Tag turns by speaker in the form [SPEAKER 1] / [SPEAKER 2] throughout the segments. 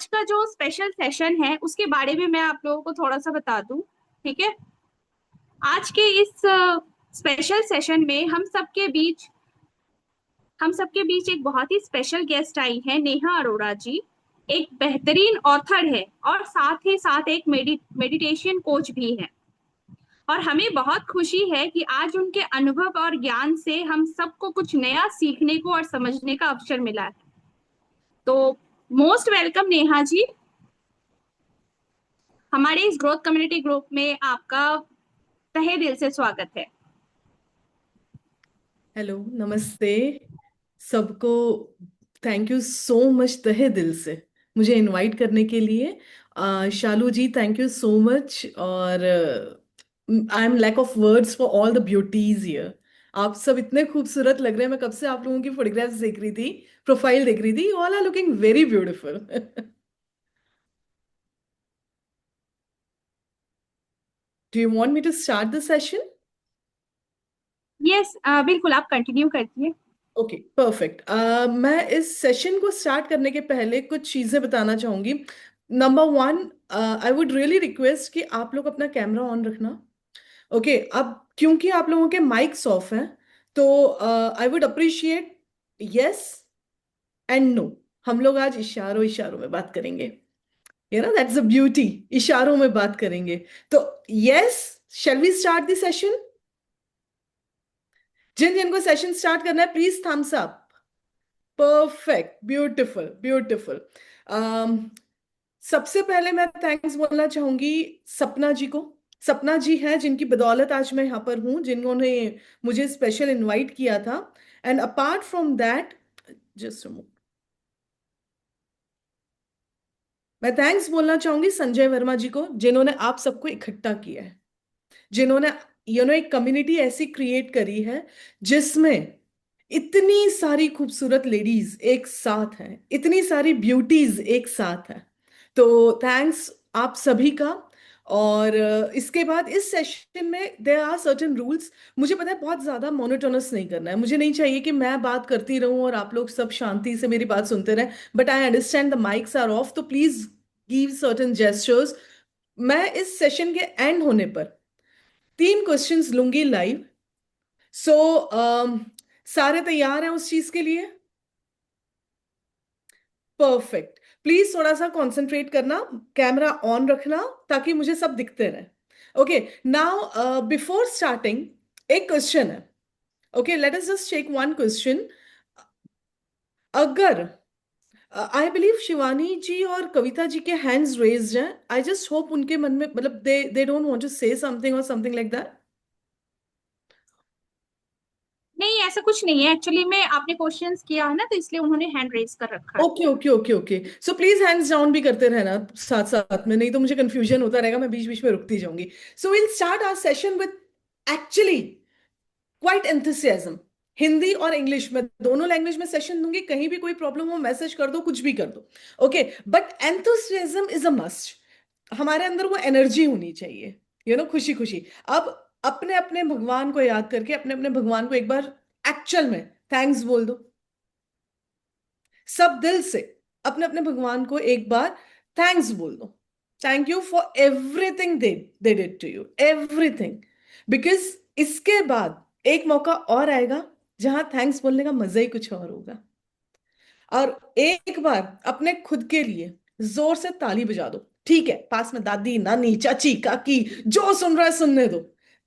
[SPEAKER 1] आज का जो स्पेशल सेशन है उसके बारे में मैं आप लोगों को थोड़ा सा बता दूं। ठीक है। आज के इस स्पेशल सेशन में हम सबके बीच एक बहुत ही स्पेशल गेस्ट आई है, नेहा अरोड़ा जी। एक बेहतरीन ऑथर है और साथ ही साथ एक मेडिटेशन कोच भी है। और हमें बहुत खुशी है कि आज उनके अनुभव और ज्ञान से हम सबको कुछ नया सीखने को और समझने का अवसर मिला है। तो मोस्ट वेलकम नेहा जी। हमारे इस ग्रोथ कम्युनिटी ग्रुप में आपका तहे दिल से स्वागत है।
[SPEAKER 2] हेलो, नमस्ते सबको। थैंक यू सो मच तहे दिल से मुझे इनवाइट करने के लिए। Shalu ji, thank you so much. और I am lack of words for all the beauties here. आप सब इतने खूबसूरत लग रहे हैं। मैं कब से आप लोगों की फोटोग्राफ्स देख रही थी, प्रोफाइल देख रही थी। All are looking very beautiful. Do you want me to start the session?
[SPEAKER 1] Yes, बिल्कुल आप कंटिन्यू करती
[SPEAKER 2] ओके, परफेक्ट। मैं इस सेशन को स्टार्ट करने के पहले कुछ चीजें बताना चाहूंगी। Number one, I would really request कि आप लोग अपना कैमरा ऑन रखना। ओके, अब क्योंकि आप लोगों के माइक्स ऑफ हैं, तो I would appreciate yes and no. हम लोग आज इशारों इशारों में बात करेंगे। That's a beauty. इशारों में बात करेंगे। तो yes, shall we start the session? जिन जिनको सेशन स्टार्ट करना है, please thumbs up. Perfect, beautiful beautiful. सबसे पहले मैं थैंक्स बोलना चाहूंगी सपना जी को। सपना जी हैं जिनकी बदौलत आज मैं यहाँ पर हूँ, जिन्होंने मुझे स्पेशल इनवाइट किया था। And apart from that, just मैं थैंक्स बोलना चाहूंगी संजय वर्मा जी को, जिन्होंने आप सबको इकट्ठा किया है। जिन्होंने एक कम्युनिटी ऐसी क्रिएट करी है जिसमें इतनी सारी खूबसूरत लेडीज एक साथ हैं, इतनी सारी ब्यूटीज एक साथ हैं। तो थैंक्स आप सभी का। और इसके बाद इस सेशन में देयर आर सर्टेन रूल्स। मुझे पता है बहुत ज्यादा मोनोटोनस नहीं करना है। मुझे नहीं चाहिए कि मैं बात करती रहूं और आप लोग सब शांति से मेरी बात सुनते रहें। But I understand the mics are off, तो प्लीज गिव सर्टेन जेस्चर्स। मैं इस सेशन के एंड होने पर 3 क्वेश्चंस लूंगी लाइव। सो सारे तैयार हैं उस चीज के लिए? परफेक्ट। प्लीज थोड़ा सा कंसंट्रेट करना, कैमरा ऑन रखना, ताकि मुझे सब दिखते रहे। ओके, नाउ बिफोर स्टार्टिंग एक क्वेश्चन है। Okay, let us just take one question. अगर आई बिलीव शिवानी जी और कविता जी के हैंड्स रेज्ड हैं, आई जस्ट होप उनके मन में, मतलब they don't want to say something और समथिंग लाइक दैट।
[SPEAKER 1] नहीं, ऐसा कुछ नहीं है। एक्चुअली में आपने क्वेश्चंस किया है ना, तो इसलिए उन्होंने हैंड रेज कर रखा है।
[SPEAKER 2] Okay okay okay okay, so please hands down भी करते रहना साथ साथ में, नहीं तो मुझे कंफ्यूजन होता रहेगा, मैं बीच बीच में रुकती जाऊंगी। So will start our session with actually quite enthusiasm. Hindi और इंग्लिश में दोनों लैंग्वेज में सेशन दूंगी। कहीं भी कोई प्रॉब्लम हो, मैसेज कर दो, कुछ भी कर दो। Okay, but enthusiasm is a must. हमारे अंदर वो एनर्जी होनी चाहिए, खुशी खुशी। अब अपने अपने भगवान को याद करके अपने अपने भगवान को एक बार एक्चुअल में थैंक्स बोल दो। सब दिल से अपने अपने भगवान को एक बार थैंक्स बोल दो। Thank you for everything they did to you, everything. Because इसके बाद एक मौका और आएगा जहां थैंक्स बोलने का मजा ही कुछ और होगा। और एक बार अपने खुद के लिए जोर से ताली बजा दो। ठीक है, पास में दादी नानी चाची काकी जो सुन रहा है सुनने दो,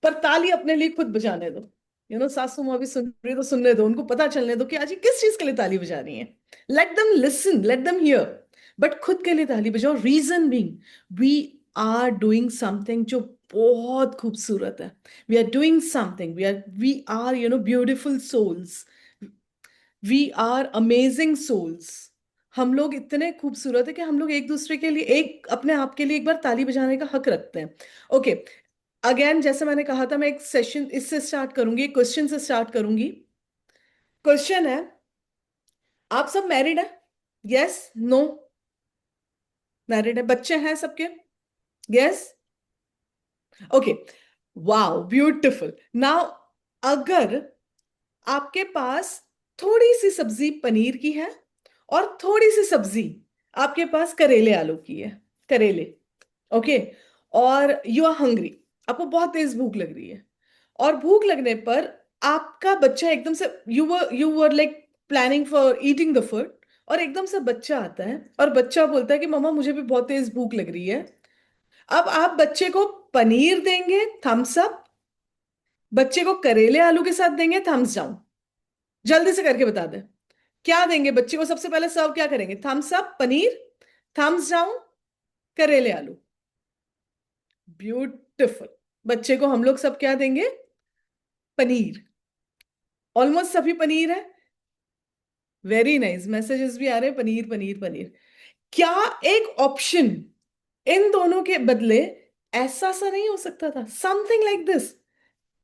[SPEAKER 2] पर ताली अपने लिए खुद बजाने दो। सासू माँ भी सुन रही है तो सुनने दो, उनको पता चलने दो कि आज ये किस चीज के लिए ताली बजा रही है। Let them listen, let them hear. But खुद के लिए ताली बजाओ। Reason being, we are doing something जो बहुत खूबसूरत है। We are doing something, we are beautiful souls. We are amazing souls. हम लोग इतने खूबसूरत है कि हम लोग एक दूसरे के लिए, एक अपने आप के लिए एक बार ताली बजाने का हक रखते हैं। ओके, अगेन जैसे मैंने कहा था, मैं एक सेशन इससे स्टार्ट करूंगी, एक क्वेश्चन से स्टार्ट करूंगी। क्वेश्चन है, आप सब मैरिड है? Yes, no? मैरिड है, बच्चे हैं सबके? Yes, okay, wow, beautiful. Now अगर आपके पास थोड़ी सी सब्जी पनीर की है और थोड़ी सी सब्जी आपके पास करेले आलू की है, करेले, ओके, और यू आर हंग्री, आपको बहुत तेज भूख लग रही है, और भूख लगने पर आपका बच्चा एकदम से, you were like planning for eating the food, और एकदम से बच्चा आता है और बच्चा बोलता है कि मम्मा मुझे भी बहुत तेज भूख लग रही है। अब आप बच्चे को पनीर देंगे, थम्स अप, बच्चे को करेले आलू के साथ देंगे, थम्स डाउन। जल्दी से करके बता दें, क्या देंगे बच्चे को सबसे पहले, सर्व क्या करेंगे? Thumbs up, paneer, thumbs down, करेले आलू। ब्यूटिफुल। बच्चे को हम लोग सब क्या देंगे? पनीर। ऑलमोस्ट सभी पनीर है। वेरी नाइस, मैसेजेस भी आ रहे हैं, पनीर पनीर पनीर। क्या एक ऑप्शन इन दोनों के बदले ऐसा सा नहीं हो सकता था? Something like this.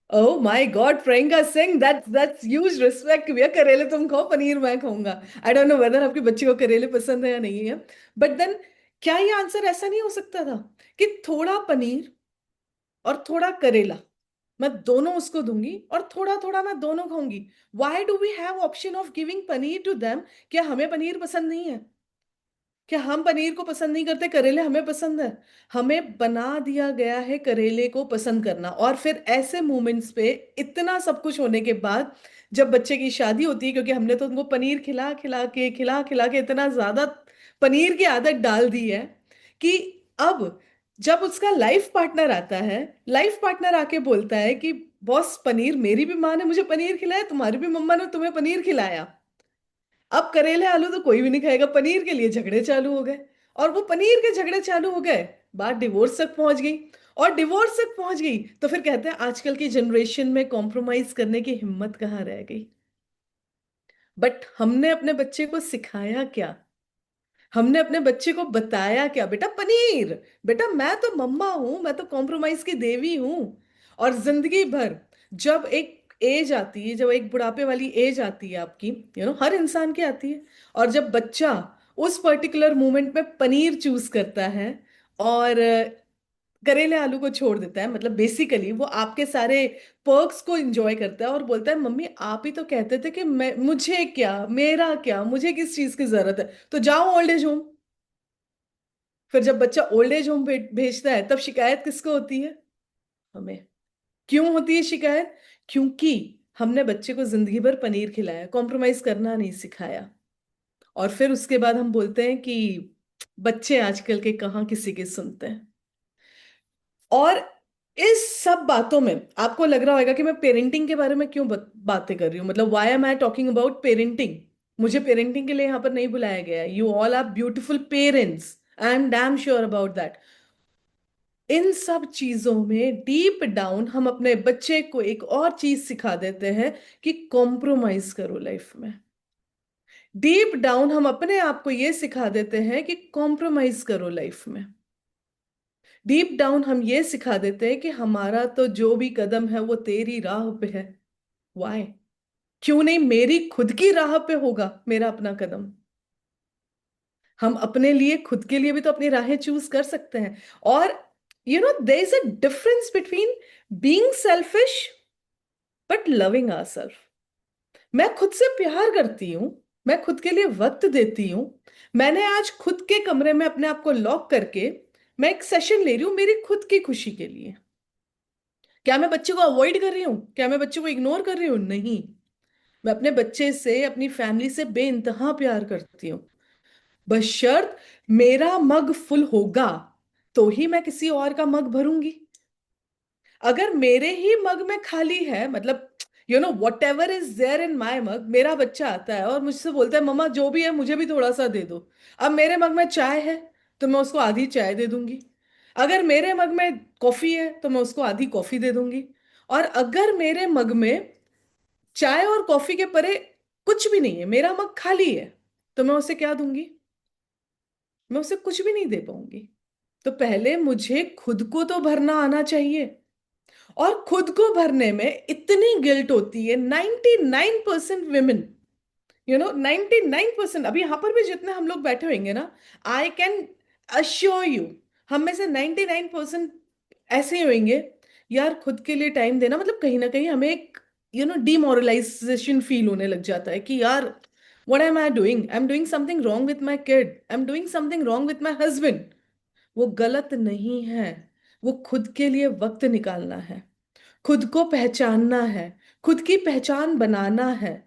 [SPEAKER 2] Oh my God, Priyanka Singh, that's huge respect भैया। करेले तुम खाओ, पनीर मैं खाऊंगा। आई डोंट नो वेदर आपके बच्चे को करेले पसंद है या नहीं है, बट देन क्या ये आंसर ऐसा नहीं हो सकता था कि थोड़ा पनीर और थोड़ा करेला, मैं दोनों उसको दूंगी, और थोड़ा थोड़ा मैं दोनों खाऊंगी? Why do we have option of giving paneer to them? क्या हमें पनीर पसंद नहीं है? क्या हम पनीर को पसंद नहीं करते, करेले हमें पसंद है? हमें बना दिया गया है करेले को पसंद करना। और फिर ऐसे मोमेंट्स पे, इतना सब कुछ होने के बाद, जब बच्चे की शादी होती है, क्योंकि हमने तो उनको पनीर खिला खिला के इतना ज्यादा पनीर की आदत डाल दी है कि अब जब उसका लाइफ पार्टनर आता है, लाइफ पार्टनर आके बोलता है कि बॉस, पनीर, मेरी भी माँ ने मुझे पनीर खिलाया, तुम्हारी भी मम्मा ने तुम्हें पनीर खिलाया, अब करेले आलू तो कोई भी नहीं खाएगा, पनीर के लिए झगड़े चालू हो गए। और वो पनीर के झगड़े चालू हो गए, बात डिवोर्स तक पहुंच गई। और डिवोर्स तक पहुंच गई तो फिर कहते हैं आजकल की जनरेशन में कॉम्प्रोमाइज करने की हिम्मत कहाँ रह गई। बट हमने अपने बच्चे को सिखाया क्या? हमने अपने बच्चे को बताया क्या? बेटा पनीर, बेटा मैं तो मम्मा हूं, मैं तो कॉम्प्रोमाइज की देवी हूं। और जिंदगी भर जब एक एज आती है, जब एक बुढ़ापे वाली एज आती है आपकी, हर इंसान की आती है, और जब बच्चा उस पर्टिकुलर मोमेंट में पनीर चूज करता है और करेले आलू को छोड़ देता है, मतलब बेसिकली वो आपके सारे पर्क्स को एंजॉय करता है और बोलता है मम्मी आप ही तो कहते थे कि मैं, मुझे क्या, मेरा क्या, मुझे किस चीज की जरूरत है, तो जाओ ओल्ड एज होम। फिर जब बच्चा ओल्ड एज होम भेजता है, तब शिकायत किसको होती है? हमें। क्यों होती है शिकायत? क्योंकि हमने बच्चे को जिंदगी भर पनीर खिलाया, कॉम्प्रोमाइज करना नहीं सिखाया। और फिर उसके बाद हम बोलते हैं कि बच्चे आजकल के कहाँ किसी की सुनते हैं। और इस सब बातों में आपको लग रहा होगा कि मैं पेरेंटिंग के बारे में क्यों बातें कर रही हूँ, मतलब why am I talking about parenting? मुझे पेरेंटिंग के लिए यहाँ पर नहीं बुलाया गया है। You all are beautiful parents, I am damn sure about that. इन सब चीजों में डीप डाउन हम अपने बच्चे को एक और चीज सिखा देते हैं कि कॉम्प्रोमाइज करो लाइफ में। डीप डाउन हम अपने आप को ये सिखा देते हैं कि कॉम्प्रोमाइज करो लाइफ में। डीप डाउन हम ये सिखा देते हैं कि हमारा तो जो भी कदम है वो तेरी राह पे है। वाई? क्यों नहीं मेरी खुद की राह पे होगा मेरा अपना कदम? हम अपने लिए, खुद के लिए भी तो अपनी राहें चूज कर सकते हैं। और there is a difference between being selfish but loving ourselves. मैं खुद से प्यार करती हूँ, मैं खुद के लिए वक्त देती हूँ। मैंने आज खुद के कमरे में अपने आप को लॉक करके मैं एक सेशन ले रही हूँ मेरी खुद की खुशी के लिए। क्या मैं बच्चे को अवॉइड कर रही हूँ? क्या मैं बच्चे को इग्नोर कर रही हूँ? नहीं। मैं अपने बच्चे से, अपनी फैमिली से बेइंतहा प्यार करती हूँ। बशर्त मेरा मग फुल होगा तो ही मैं किसी और का मग भरूंगी। अगर मेरे ही मग में खाली है, मतलब whatever is there in my mug, मेरा बच्चा आता है और मुझसे बोलता है मम्मा जो भी है मुझे भी थोड़ा सा दे दो। अब मेरे मग में चाय है तो मैं उसको आधी चाय दे दूंगी। अगर मेरे मग में कॉफी है तो मैं उसको आधी कॉफी दे दूंगी। और अगर मेरे मग में चाय और कॉफी के परे कुछ भी नहीं है, मेरा मग खाली है, तो मैं उसे क्या दूंगी? मैं उसे कुछ भी नहीं दे पाऊंगी। तो पहले मुझे खुद को तो भरना आना चाहिए। और खुद को भरने में इतनी गिल्ट होती है 99% विमेन, 99%, अभी यहां पर भी जितने हम लोग बैठे होंगे ना, आई कैन अश्योर यू, हम में से 99% ऐसे ही होंगे। यार खुद के लिए टाइम देना मतलब कहीं ना कहीं हमें एक डिमोरलाइजेशन फील होने लग जाता है कि यार what am I doing? I am doing something wrong with my kid, I am doing something wrong with my husband. वो गलत नहीं है। वो खुद के लिए वक्त निकालना है, खुद को पहचानना है, खुद की पहचान बनाना है।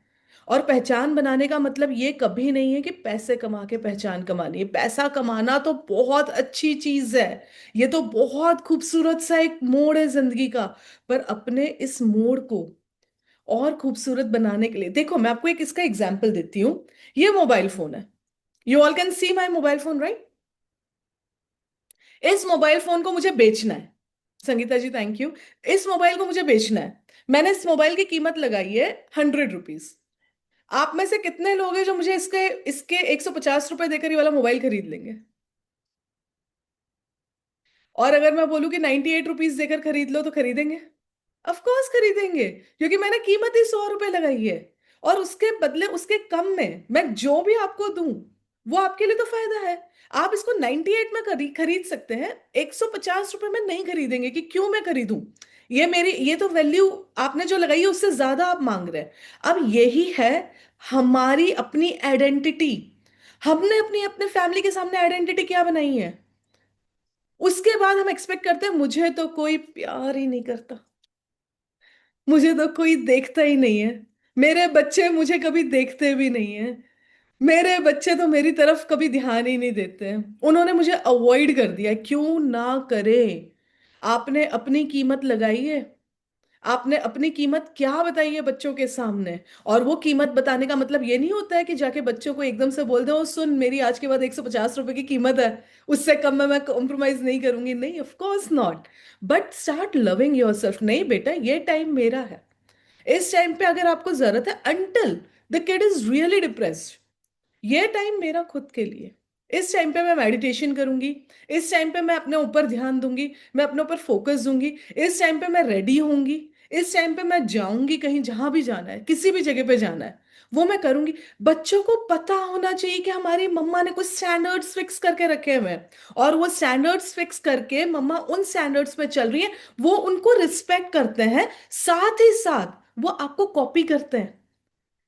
[SPEAKER 2] और पहचान बनाने का मतलब ये कभी नहीं है कि पैसे कमा के पहचान कमानी है। पैसा कमाना तो बहुत अच्छी चीज है, ये तो बहुत खूबसूरत सा एक मोड़ है जिंदगी का। पर अपने इस मोड़ को और खूबसूरत बनाने के लिए, देखो मैं आपको एक इसका एग्जाम्पल देती हूँ। ये मोबाइल फोन है, you all can see my mobile phone, right? इस मोबाइल फोन को मुझे बेचना है। संगीता जी थैंक यू। इस मोबाइल को मुझे बेचना है। मैंने इस मोबाइल की कीमत लगाई है 100 रुपीज। आप में से कितने लोग हैं जो मुझे इसके इसके 150 रुपए देकर ये वाला मोबाइल खरीद लेंगे? और अगर मैं बोलूं कि 98 रुपीज देकर खरीद लो, तो खरीदेंगे? ऑफ कोर्स खरीदेंगे, क्योंकि मैंने कीमत ही 100 रुपए लगाई है। और उसके बदले, उसके कम में मैं जो भी आपको दूं, वो आपके लिए तो फायदा है। आप इसको 98 में खरीद सकते हैं, 150 रुपए में नहीं खरीदेंगे। कि क्यों मैं खरीदूं? ये तो वैल्यू आपने जो लगाई है उससे ज्यादा आप मांग रहे हैं। अब यही है हमारी अपनी आइडेंटिटी। हमने अपनी अपने फैमिली के सामने आइडेंटिटी क्या बनाई है, उसके बाद हम एक्सपेक्ट करते हैं मुझे तो कोई प्यार ही नहीं करता, मुझे तो कोई देखता ही नहीं है, मेरे बच्चे मुझे कभी देखते भी नहीं है, मेरे बच्चे तो मेरी तरफ कभी ध्यान ही नहीं देते हैं, उन्होंने मुझे अवॉइड कर दिया है। क्यों ना करे? आपने अपनी कीमत लगाई है, आपने अपनी कीमत क्या बताई है बच्चों के सामने। और वो कीमत बताने का मतलब ये नहीं होता है कि जाके बच्चों को एकदम से बोल दो, "ओ, सुन, मेरी आज के बाद 150 रुपए की कीमत है, उससे कम में मैं कॉम्प्रोमाइज नहीं करूंगी।" नहीं, of course not. But start loving your self. नहीं बेटा, ये टाइम मेरा है। इस टाइम पे अगर आपको जरूरत है, until the kid is really depressed, ये टाइम मेरा खुद के लिए। इस टाइम पे मैं मेडिटेशन करूंगी, इस टाइम पे मैं अपने ऊपर ध्यान दूंगी, मैं अपने ऊपर फोकस दूंगी। इस टाइम पे मैं रेडी होंगी, इस टाइम पे मैं जाऊंगी कहीं, जहां भी जाना है, किसी भी जगह पे जाना है, वो मैं करूंगी। बच्चों को पता होना चाहिए कि हमारी मम्मा ने कुछ स्टैंडर्ड्स फिक्स करके रखे हुए हैं, और वो स्टैंडर्ड्स फिक्स करके मम्मा उन स्टैंडर्ड्स पे चल रही है। वो उनको रिस्पेक्ट करते हैं, साथ ही साथ वो आपको कॉपी करते हैं।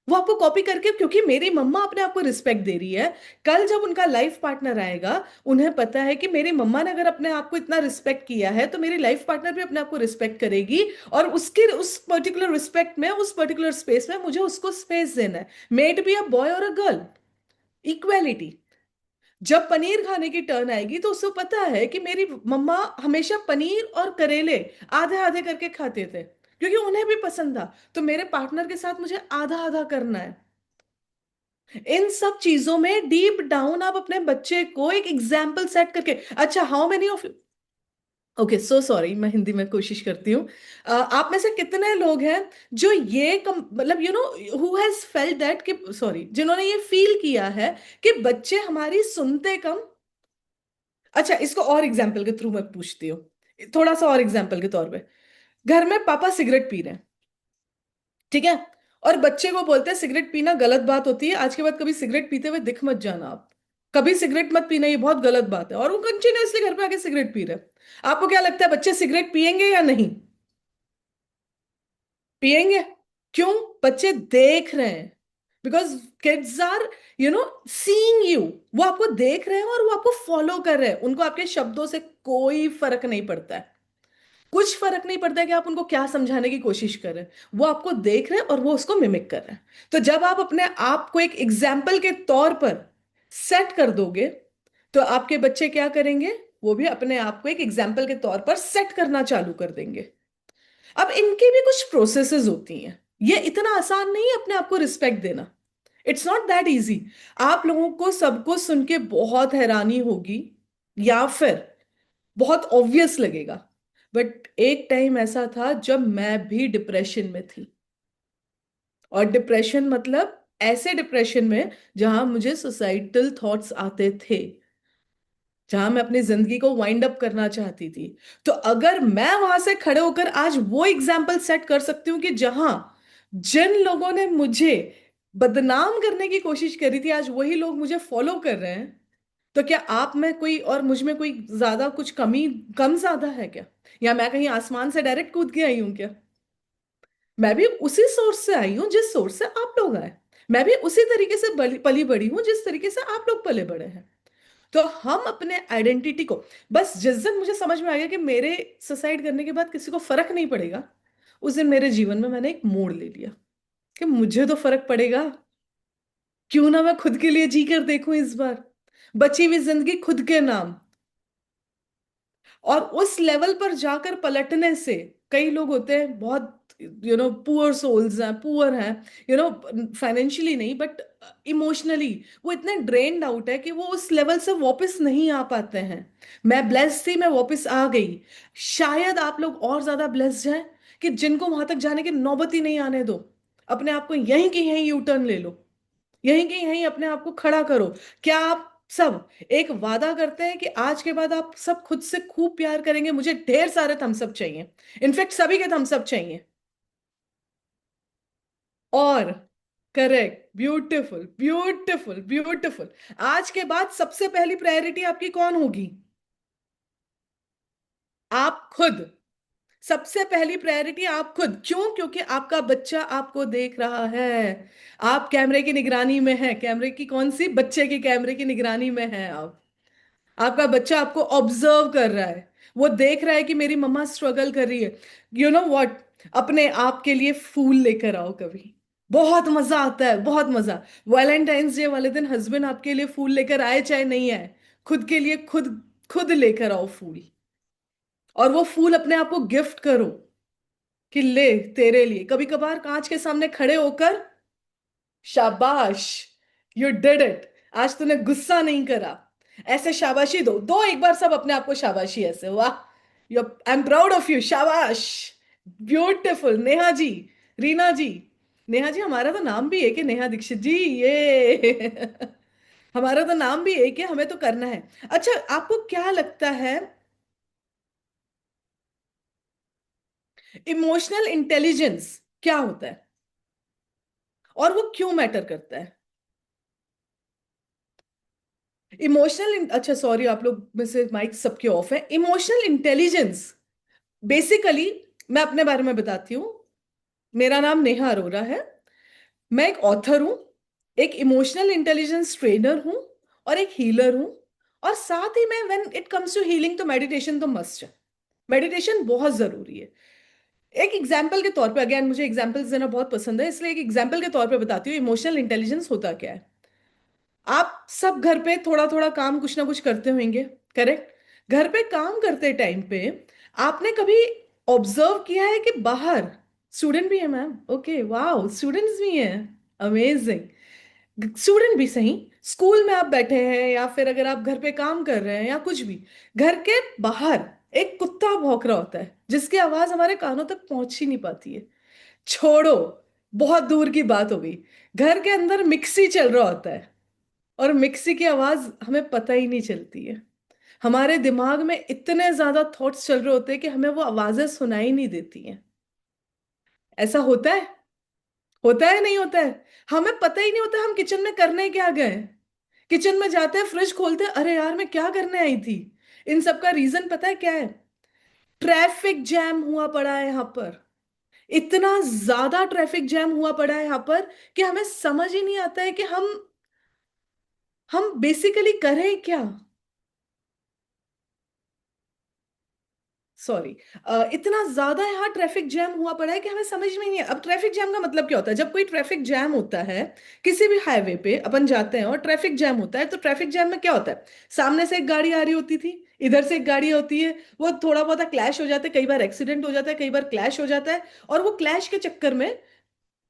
[SPEAKER 2] वो आपको कॉपी करके, क्योंकि मेरी मम्मा अपने आप को रिस्पेक्ट दे रही है, कल जब उनका लाइफ पार्टनर आएगा, उन्हें पता है कि मेरी मम्मा ने अगर अपने आप को इतना रिस्पेक्ट किया है, तो मेरी लाइफ पार्टनर भी अपने आप को रिस्पेक्ट करेगी। और उसके उस पर्टिकुलर रिस्पेक्ट में, उस पर्टिकुलर स्पेस में मुझे उसको स्पेस देना है। May it be a boy और अ गर्ल, इक्वेलिटी। जब पनीर खाने की टर्न आएगी, तो उसको पता है कि मेरी मम्मा हमेशा पनीर और करेले आधे आधे करके खाते थे, क्योंकि उन्हें भी पसंद था। तो मेरे पार्टनर के साथ मुझे आधा आधा करना है। इन सब चीजों में डीप डाउन आप अपने बच्चे को एक एग्जाम्पल सेट करके, अच्छा how many of you, okay so sorry, मैं हिंदी में कोशिश करती हूँ। आप में से कितने लोग हैं जो ये मतलब हु हैज फेल्ट दैट, कि सॉरी, जिन्होंने ये फील किया है कि बच्चे हमारी सुनते कम। अच्छा, इसको और एग्जाम्पल के थ्रू मैं पूछती हूँ, थोड़ा सा और एग्जाम्पल के तौर पे। घर में पापा सिगरेट पी रहे हैं, ठीक है, और बच्चे को बोलते हैं सिगरेट पीना गलत बात होती है, आज के बाद कभी सिगरेट पीते हुए दिख मत जाना आप, कभी सिगरेट मत पीना, ये बहुत गलत बात है। और वो कंटिन्यूअसली घर पे आके सिगरेट पी रहे हैं। आपको क्या लगता है, बच्चे सिगरेट पियेंगे या नहीं? पियेंगे। क्यों? बच्चे देख रहे हैं। Because kids are seeing you. वो आपको देख रहे हैं और वो आपको फॉलो कर रहे हैं, उनको आपके शब्दों से कोई फर्क नहीं पड़ता है। कुछ फर्क नहीं पड़ता है कि आप उनको क्या समझाने की कोशिश कर रहे हैं, वो आपको देख रहे हैं और वो उसको मिमिक कर रहे हैं। तो जब आप अपने आप को एक एग्जाम्पल के तौर पर सेट कर दोगे, तो आपके बच्चे क्या करेंगे? वो भी अपने आप को एक एग्जाम्पल के तौर पर सेट करना चालू कर देंगे। अब इनकी भी कुछ प्रोसेसेस होती हैं, ये इतना आसान नहीं है अपने आप को रिस्पेक्ट देना। It's not that easy. आप लोगों को सबको सुन के बहुत हैरानी होगी, या फिर बहुत ऑब्वियस लगेगा, बट एक टाइम ऐसा था जब मैं भी डिप्रेशन में थी। और डिप्रेशन मतलब ऐसे डिप्रेशन में जहां मुझे सुसाइडल थॉट्स आते थे, जहां मैं अपनी जिंदगी को वाइंड अप करना चाहती थी। तो अगर मैं वहां से खड़े होकर आज वो एग्जाम्पल सेट कर सकती हूँ कि जहां जिन लोगों ने मुझे बदनाम करने की कोशिश करी थी, आज वही लोग मुझे फॉलो कर रहे हैं, तो क्या आप में कोई और मुझ में कोई ज्यादा कुछ कमी, कम ज्यादा है क्या? या मैं कहीं आसमान से डायरेक्ट कूद के आई हूं क्या? मैं भी उसी सोर्स से आई हूं जिस सोर्स से आप लोग आए। मैं भी उसी तरीके से पली बड़ी हूं जिस तरीके से आप लोग पले बड़े हैं। तो हम अपने आइडेंटिटी को, बस जिस दिन मुझे समझ में आ गया कि मेरे सुसाइड करने के बाद किसी को फर्क नहीं पड़ेगा, उस दिन मेरे जीवन में मैंने एक मोड़ ले लिया कि मुझे तो फर्क पड़ेगा। क्यों ना मैं खुद के लिए जी कर देखूं इस बार, बची हुई जिंदगी खुद के नाम। और उस लेवल पर जाकर पलटने से, कई लोग होते हैं बहुत पुअर सोल्स हैं, पुअर हैं, फाइनेंशियली नहीं बट इमोशनली वो इतने ड्रेन्ड आउट है कि वो उस लेवल से वापस नहीं आ पाते हैं। मैं ब्लेस्ड थी, मैं वापस आ गई। शायद आप लोग और ज्यादा ब्लेस्ड हैं कि जिनको वहां तक जाने की नौबत ही नहीं आने दो। अपने आप को यहीं की यहीं यू टर्न ले लो, यहीं के यहीं अपने आप को खड़ा करो। क्या आप सब एक वादा करते हैं कि आज के बाद आप सब खुद से खूब प्यार करेंगे? मुझे ढेर सारे थम्सअप चाहिए, इनफैक्ट सभी के थम्सअप चाहिए। और करेक्ट, ब्यूटीफुल ब्यूटीफुल ब्यूटीफुल। आज के बाद सबसे पहली प्रायोरिटी आपकी कौन होगी? आप खुद। सबसे पहली प्रायोरिटी आप खुद। क्यों? क्योंकि आपका बच्चा आपको देख रहा है। आप कैमरे की निगरानी में हैं। कैमरे की कौन सी? बच्चे की कैमरे की निगरानी में हैं आप। आपका बच्चा आपको ऑब्जर्व कर रहा है। वो देख रहा है कि मेरी मम्मा स्ट्रगल कर रही है। यू नो व्हाट, अपने आप के लिए फूल लेकर आओ कभी। बहुत मजा आता है, बहुत मजा। वैलेंटाइंस डे वाले दिन हस्बैंड आपके लिए फूल लेकर आए चाहे नहीं आए, खुद के लिए खुद खुद लेकर आओ फूल। और वो फूल अपने आप को गिफ्ट करो कि ले, तेरे लिए। कभी कभार कांच के सामने खड़े होकर, शाबाश, यू डिड इट, आज तूने गुस्सा नहीं करा, ऐसे शाबाशी दो दो एक बार सब अपने आप को शाबाशी ऐसे, वाह, you, I am proud of you, शाबाश, ब्यूटिफुल। नेहा जी, रीना जी, नेहा जी हमारा तो नाम भी एक है, नेहा दीक्षित जी, ये हमारा तो नाम भी एक है, हमें तो करना है। अच्छा, आपको क्या लगता है इमोशनल इंटेलिजेंस क्या होता है और वो क्यों मैटर करता है? इमोशनल, अच्छा सॉरी, आप लोग में से माइक सबके ऑफ है। इमोशनल इंटेलिजेंस बेसिकली, मैं अपने बारे में बताती हूँ। मेरा नाम नेहा अरोरा है। मैं एक ऑथर हूँ, एक इमोशनल इंटेलिजेंस ट्रेनर हूँ, और एक हीलर हूँ। और साथ ही में when it comes to healing, तो मेडिटेशन तो मस्ट है। मेडिटेशन बहुत जरूरी है। एक एग्जाम्पल के तौर पे, अगेन मुझे एग्जाम्पल्स देना बहुत पसंद है, इसलिए एक एग्जाम्पल के तौर पे बताती हूँ इमोशनल इंटेलिजेंस होता क्या है। आप सब घर पे थोड़ा थोड़ा काम कुछ ना कुछ करते होंगे, करेक्ट? घर पे काम करते टाइम पे आपने कभी ऑब्जर्व किया है कि बाहर स्टूडेंट भी है? मैम, ओके, वाओ, स्टूडेंट्स भी हैं, अमेजिंग। स्टूडेंट भी सही, स्कूल में आप बैठे हैं या फिर अगर आप घर पे काम कर रहे हैं या कुछ भी, घर के बाहर एक कुत्ता भौंक रहा होता है जिसकी आवाज हमारे कानों तक पहुंच ही नहीं पाती है। छोड़ो, बहुत दूर की बात हो गई। घर के अंदर मिक्सी चल रहा होता है और मिक्सी की आवाज हमें पता ही नहीं चलती है। हमारे दिमाग में इतने ज्यादा थॉट्स चल रहे होते हैं कि हमें वो आवाजें सुनाई नहीं देती हैं। ऐसा होता है? होता है नहीं होता है? हमें पता ही नहीं होता हम किचन में करने क्या गए। किचन में जाते हैं, फ्रिज खोलते हैं, अरे यार मैं क्या करने आई थी। इन सब का रीजन पता है क्या है? ट्रैफिक जैम हुआ पड़ा है यहाँ पर। इतना ज्यादा ट्रैफिक जैम हुआ पड़ा है यहाँ पर कि हमें समझ ही नहीं आता है कि हम बेसिकली करें क्या। सॉरी, इतना ज्यादा यहाँ ट्रैफिक जैम हुआ पड़ा है कि हमें समझ में ही नहीं है। अब ट्रैफिक जैम का मतलब क्या होता है? जब कोई ट्रैफिक जैम होता है, किसी भी हाईवे पे अपन जाते हैं और ट्रैफिक जैम होता है, तो ट्रैफिक जैम में क्या होता है? सामने से एक गाड़ी आ रही होती थी, इधर से एक गाड़ी होती है, वो थोड़ा बहुत क्लैश हो जाता है, कई बार एक्सीडेंट हो जाता है, कई बार क्लैश हो जाता है। और वो क्लैश के चक्कर में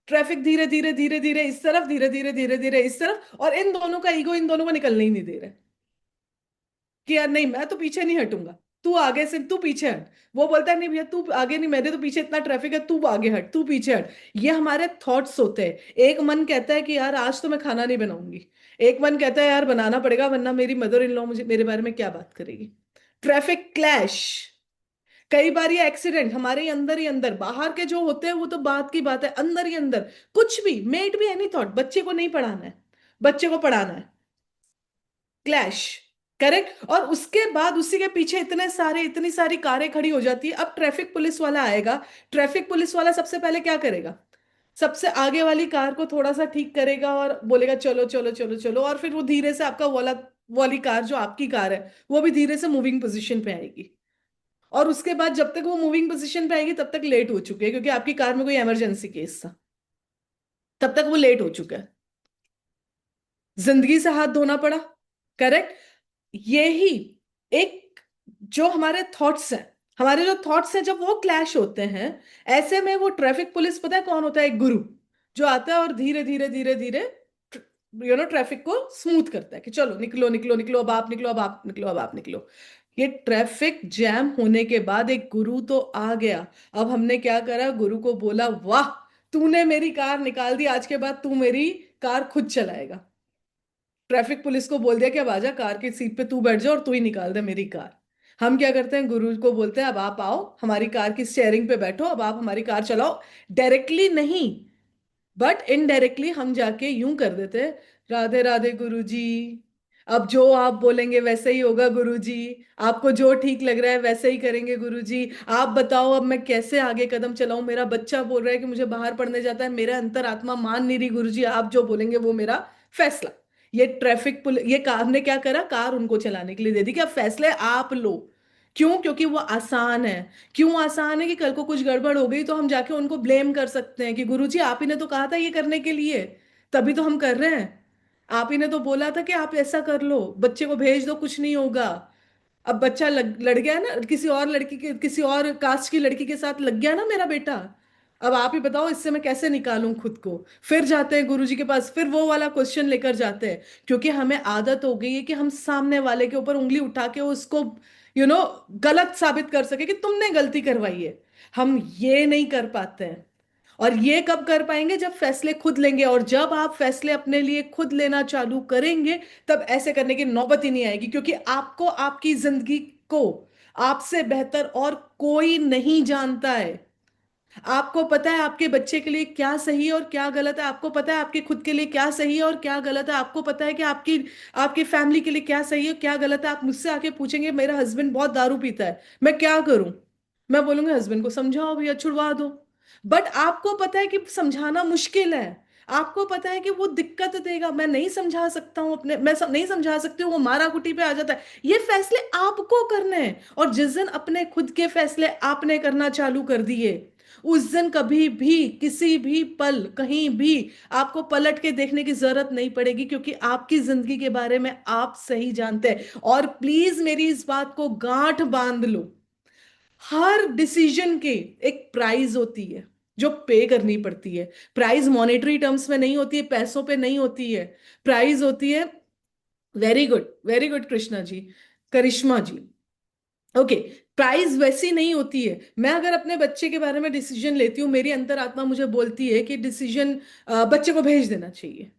[SPEAKER 2] ट्रैफिक धीरे धीरे धीरे धीरे इस तरफ, धीरे धीरे धीरे धीरे इस तरफ, और इन दोनों का ईगो इन दोनों को निकलने ही नहीं दे रहा है कि यार नहीं, मैं तो पीछे नहीं हटूंगा, तू आगे से, तू पीछे हट। वो बोलता है नहीं भैया तू आगे नहीं, मेरे तो पीछे इतना ट्रैफिक है, तू आगे हट, तू पीछे हट। ये हमारे थॉट्स होते हैं। एक मन कहता है कि यार आज तो मैं खाना नहीं बनाऊंगी, एक मन कहता है यार बनाना पड़ेगा वरना मेरी मदर इन लॉ मुझे मेरे बारे में क्या बात करेगी। ट्रैफिक क्लैश, कई बार ये एक्सीडेंट हमारे ही अंदर, बाहर के जो होते हैं वो तो बात की बात है, अंदर ही अंदर कुछ भी, मेड भी एनी थॉट, बच्चे को नहीं पढ़ाना है, बच्चे को पढ़ाना है, क्लैश, करेक्ट। और उसके बाद उसी के पीछे इतनी सारी कारें खड़ी हो जाती है। अब ट्रैफिक पुलिस वाला आएगा, ट्रैफिक पुलिस वाला सबसे पहले क्या करेगा? सबसे आगे वाली कार को थोड़ा सा ठीक करेगा और बोलेगा चलो चलो चलो चलो, और फिर वो धीरे से आपका वाला वाली कार जो आपकी कार है वो भी धीरे से मूविंग पोजीशन पे आएगी। और उसके बाद जब तक वो मूविंग पोजीशन पे आएगी तब तक लेट हो चुके हैं, क्योंकि आपकी कार में कोई इमरजेंसी केस था, तब तक वो लेट हो चुका है। जिंदगी से हाथ धोना पड़ा। करेक्ट। यही एक, जो हमारे थॉट्स हैं, हमारे जो थॉट्स हैं जब वो क्लैश होते हैं, ऐसे में वो ट्रैफिक पुलिस पता है कौन होता है? एक गुरु, जो आता है और धीरे धीरे धीरे धीरे ट्रैफिक को स्मूथ करता है कि चलो निकलो निकलो निकलो, अब आप निकलो, अब आप निकलो, अब आप निकलो। ये ट्रैफिक जैम होने के बाद एक गुरु तो आ गया। अब हमने क्या करा? गुरु को बोला, वाह, तूने मेरी कार निकाल दी, आज के बाद तू मेरी कार खुद चलाएगा। ट्रैफिक पुलिस को बोल दिया कि अब आजा, कार की सीट पे तू बैठ जा और तू ही निकाल दे मेरी कार। हम क्या करते हैं? गुरु को बोलते हैं अब आप आओ, हमारी कार की स्टेयरिंग पे बैठो, अब आप हमारी कार चलाओ। डायरेक्टली नहीं, बट इनडायरेक्टली हम जाके यूं कर देते हैं, राधे राधे गुरु जी, अब जो आप बोलेंगे वैसे ही होगा गुरु जी, आपको जो ठीक लग रहा है वैसे ही करेंगे गुरु जी। आप बताओ अब मैं कैसे आगे कदम चलाऊं? मेरा बच्चा बोल रहा है कि मुझे बाहर पढ़ने जाता है, मेरा अंतरात्मा मान नहीं रही गुरु जी, आप जो बोलेंगे वो मेरा फैसला। ये ट्रैफिक पुलिस, ये कार ने क्या करा? कार उनको चलाने के लिए दे दी कि अब फैसले आप लो। क्यों? क्योंकि वो आसान है। क्यों आसान है? कि कल को कुछ गड़बड़ हो गई तो हम जाके उनको ब्लेम कर सकते हैं कि गुरुजी आप ही ने तो कहा था ये करने के लिए, तभी तो हम कर रहे हैं। आप ही ने तो बोला था कि आप ऐसा कर लो, बच्चे को भेज दो, कुछ नहीं होगा। अब बच्चा लड़ गया ना, किसी और लड़की के, किसी और कास्ट की लड़की के साथ लग गया ना मेरा बेटा, अब आप ही बताओ इससे मैं कैसे निकालूं खुद को? फिर जाते हैं गुरुजी के पास, फिर वो वाला क्वेश्चन लेकर जाते हैं, क्योंकि हमें आदत हो गई है कि हम सामने वाले के ऊपर उंगली उठा के उसको गलत साबित कर सके कि तुमने गलती करवाई है। हम ये नहीं कर पाते हैं। और ये कब कर पाएंगे? जब फैसले खुद लेंगे, और जब आप फैसले अपने लिए खुद लेना चालू करेंगे तब ऐसे करने की नौबत ही नहीं आएगी, क्योंकि आपको, आपकी जिंदगी को आपसे बेहतर और कोई नहीं जानता है। आपको पता है आपके बच्चे के लिए क्या सही है और क्या गलत है, आपको पता है आपके खुद के लिए क्या सही है और क्या गलत है, आपको पता है कि आपकी आपकी फैमिली के लिए क्या सही है क्या गलत है। आप मुझसे आके पूछेंगे मेरा हस्बैंड बहुत दारू पीता है, मैं क्या करूं? मैं बोलूंगी हस्बैंड को समझाओ भैया, छुड़वा दो। बट आपको पता है कि समझाना मुश्किल है, आपको पता है कि वो दिक्कत देगा, मैं नहीं समझा सकता हूँ अपने, नहीं समझा सकती हूँ, वो मारा कुटी पे आ जाता है। ये फैसले आपको करने हैं, और जिस दिन अपने खुद के फैसले आपने करना चालू कर दिए, उस दिन कभी भी किसी भी पल कहीं भी आपको पलट के देखने की जरूरत नहीं पड़ेगी, क्योंकि आपकी जिंदगी के बारे में आप सही जानते हैं। और प्लीज मेरी इस बात को गांठ बांध लो, हर डिसीजन के एक प्राइस होती है जो पे करनी पड़ती है। प्राइस मॉनेटरी टर्म्स में नहीं होती है, पैसों पे नहीं होती है। प्राइस होती है, वेरी गुड कृष्णा जी, करिश्मा जी, ओके, प्राइस वैसी नहीं होती है। मैं अगर अपने बच्चे के बारे में डिसीजन लेती हूँ, मेरी अंतरात्मा मुझे बोलती है कि डिसीजन बच्चे को भेज देना चाहिए।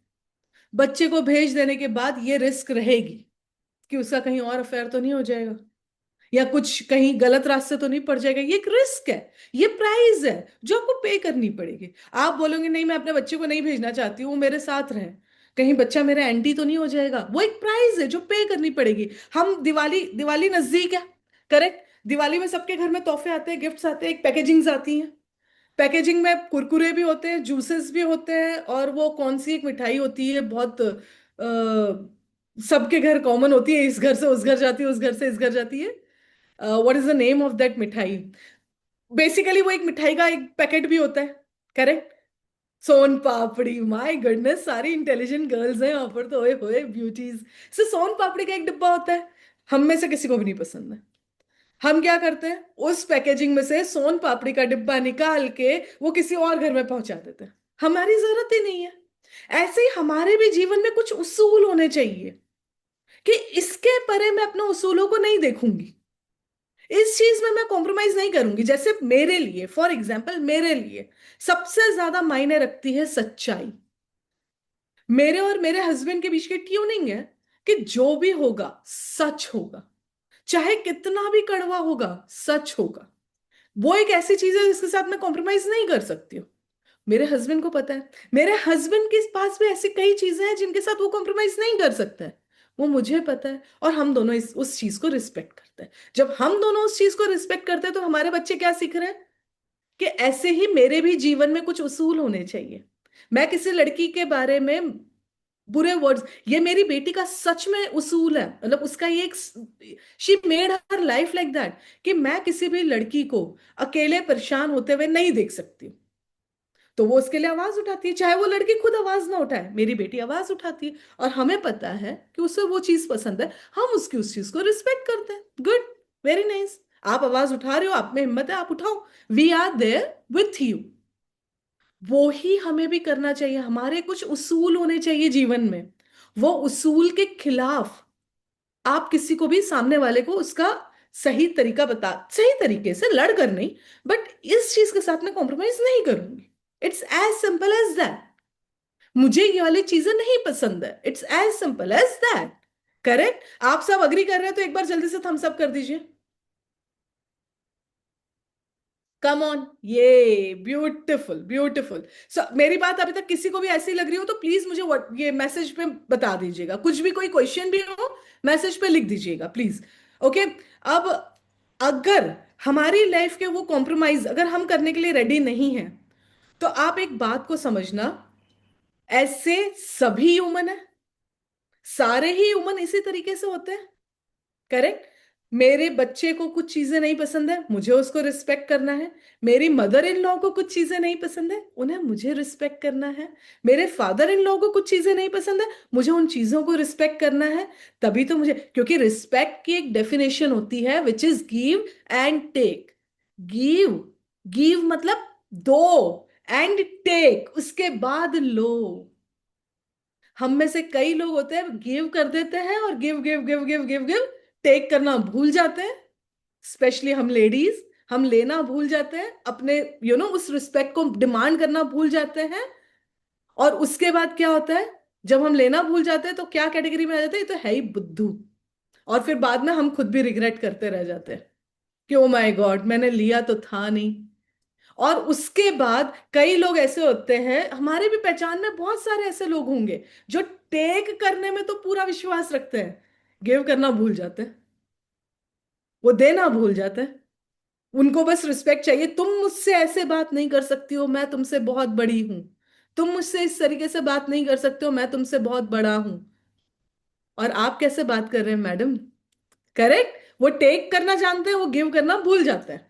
[SPEAKER 2] बच्चे को भेज देने के बाद ये रिस्क रहेगी कि उसका कहीं और अफेयर तो नहीं हो जाएगा, या कुछ कहीं गलत रास्ते तो नहीं पड़ जाएगा। ये एक रिस्क है, ये प्राइस है जो आपको पे करनी पड़ेगी। आप बोलोगे नहीं मैं अपने बच्चे को नहीं भेजना चाहती हूँ, वो मेरे साथ रहे, कहीं बच्चा मेरा एंटी तो नहीं हो जाएगा, वो एक प्राइस है जो पे करनी पड़ेगी। हम दिवाली, दिवाली नजदीक है, करेक्ट? दिवाली में सबके घर में तोहफे आते हैं, गिफ्ट्स आते हैं, एक पैकेजिंग्स आती हैं। पैकेजिंग में कुरकुरे भी होते हैं, जूसेस भी होते हैं, और वो कौन सी एक मिठाई होती है बहुत सबके घर कॉमन होती है, इस घर से उस घर जाती है, उस घर से इस घर जाती है। What is the name of that mithai? Basically वो एक मिठाई का एक पैकेट भी होता है, correct? Soan papdi, my goodness, सारी इंटेलिजेंट गर्ल्स हैं यहाँ पर तो, ओए होए ब्यूटीज। से सोन पापड़ी का एक डिब्बा होता है, हम में से किसी को भी नहीं पसंद है। हम क्या करते हैं? उस पैकेजिंग में से सोन पापड़ी का डिब्बा निकाल के वो किसी और घर में पहुंचा देते हैं, हमारी जरूरत ही नहीं है। ऐसे ही हमारे भी जीवन में कुछ उसूल होने चाहिए कि इसके परे मैं अपने उसूलों को नहीं देखूंगी, इस चीज में मैं कॉम्प्रोमाइज नहीं करूंगी। जैसे मेरे लिए, फॉर एग्जाम्पल, मेरे लिए सबसे ज्यादा मायने रखती है सच्चाई। मेरे और मेरे हस्बैंड के बीच की ट्यूनिंग है कि जो भी होगा सच होगा, चाहे कितना भी कड़वा होगा सच होगा। वो एक ऐसी चीज है जिसके साथ मैं कॉम्प्रोमाइज नहीं कर सकती हूँ। मेरे हस्बैंड को पता है, मेरे हस्बैंड के पास भी ऐसी कई चीजें हैं जिनके साथ वो कॉम्प्रोमाइज नहीं कर सकता है, वो मुझे पता है। और हम दोनों उस चीज को रिस्पेक्ट करते हैं। जब हम दोनों उस चीज को रिस्पेक्ट करते हैं तो हमारे बच्चे क्या सीख रहे हैं? कि ऐसे ही मेरे भी जीवन में कुछ उसूल होने चाहिए। मैं किसी लड़की के बारे में बुरे वर्ड्स, ये मेरी बेटी का सच में उसूल है, मतलब उसका ये एक, she made her life like that, कि मैं किसी भी लड़की को अकेले परेशान होते हुए नहीं देख सकती। तो वो उसके लिए आवाज उठाती है, चाहे वो लड़की खुद आवाज ना उठाए, मेरी बेटी आवाज उठाती है, और हमें पता है कि उसे वो चीज पसंद है, हम उसकी उस चीज को रिस्पेक्ट करते हैं। Good, very nice. आप आवाज उठा रहे हो, आप में हिम्मत है, आप उठाओ, we are there with you. वो ही हमें भी करना चाहिए। हमारे कुछ उसूल होने चाहिए जीवन में, वो उसूल के खिलाफ आप किसी को भी, सामने वाले को उसका सही तरीका बता, सही तरीके से लड़ कर नहीं, बट इस चीज के साथ मैं कॉम्प्रोमाइज नहीं करूंगी। It's as simple as that. मुझे ये वाली चीजें नहीं पसंद है, it's as simple as that. Correct? आप सब अग्री कर रहे हैं तो एक बार जल्दी से थम्स अप कर दीजिए। कम ऑन, ये ब्यूटिफुल ब्यूटिफुल। सो मेरी बात अभी तक किसी को भी ऐसी लग रही हो तो प्लीज मुझे ये मैसेज पे बता दीजिएगा, कुछ भी कोई क्वेश्चन भी हो मैसेज पे लिख दीजिएगा प्लीज। ओके। अब अगर हमारी लाइफ के वो कॉम्प्रोमाइज अगर हम करने के लिए रेडी नहीं है, तो आप एक बात को समझना, ऐसे सभी ह्यूमन है, सारे ही ह्यूमन इसी तरीके से होते हैं। करेक्ट? मेरे बच्चे को कुछ चीजें नहीं पसंद है, मुझे उसको रिस्पेक्ट करना है। मेरी मदर इन लॉ को कुछ चीजें नहीं पसंद है, उन्हें मुझे रिस्पेक्ट करना है। मेरे फादर इन लॉ को कुछ चीजें नहीं पसंद है, मुझे उन चीजों को रिस्पेक्ट करना है। तभी तो मुझे, क्योंकि रिस्पेक्ट की एक डेफिनेशन होती है which is give and take. Give, give मतलब दो, एंड टेक उसके बाद लो। हम में से कई लोग होते हैं गिव कर देते हैं और give give give give give give, take करना भूल जाते हैं। स्पेशली हम लेडीज, हम लेना भूल जाते हैं अपने, उस रिस्पेक्ट को डिमांड करना भूल जाते हैं। और उसके बाद क्या होता है, जब हम लेना भूल जाते हैं तो क्या कैटेगरी में आ जाते हैं, ये तो है ही बुद्धू। और फिर बाद में हम खुद भी रिग्रेट करते रह जाते हैं कि ओ माय गॉड, मैंने लिया तो था नहीं। और उसके बाद कई लोग ऐसे होते हैं, हमारे भी पहचान में बहुत सारे ऐसे लोग होंगे जो टेक करने में तो पूरा विश्वास रखते हैं, गिव करना भूल जाते हैं, वो देना भूल जाते हैं। उनको बस रिस्पेक्ट चाहिए, तुम मुझसे ऐसे बात नहीं कर सकती हो, मैं तुमसे बहुत बड़ी हूं। तुम मुझसे इस तरीके से बात नहीं कर सकते हो, मैं तुमसे बहुत बड़ा हूं। और आप कैसे बात कर रहे हैं मैडम? करेक्ट? वो टेक करना जानते हैं, वो गिव करना भूल जाते हैं।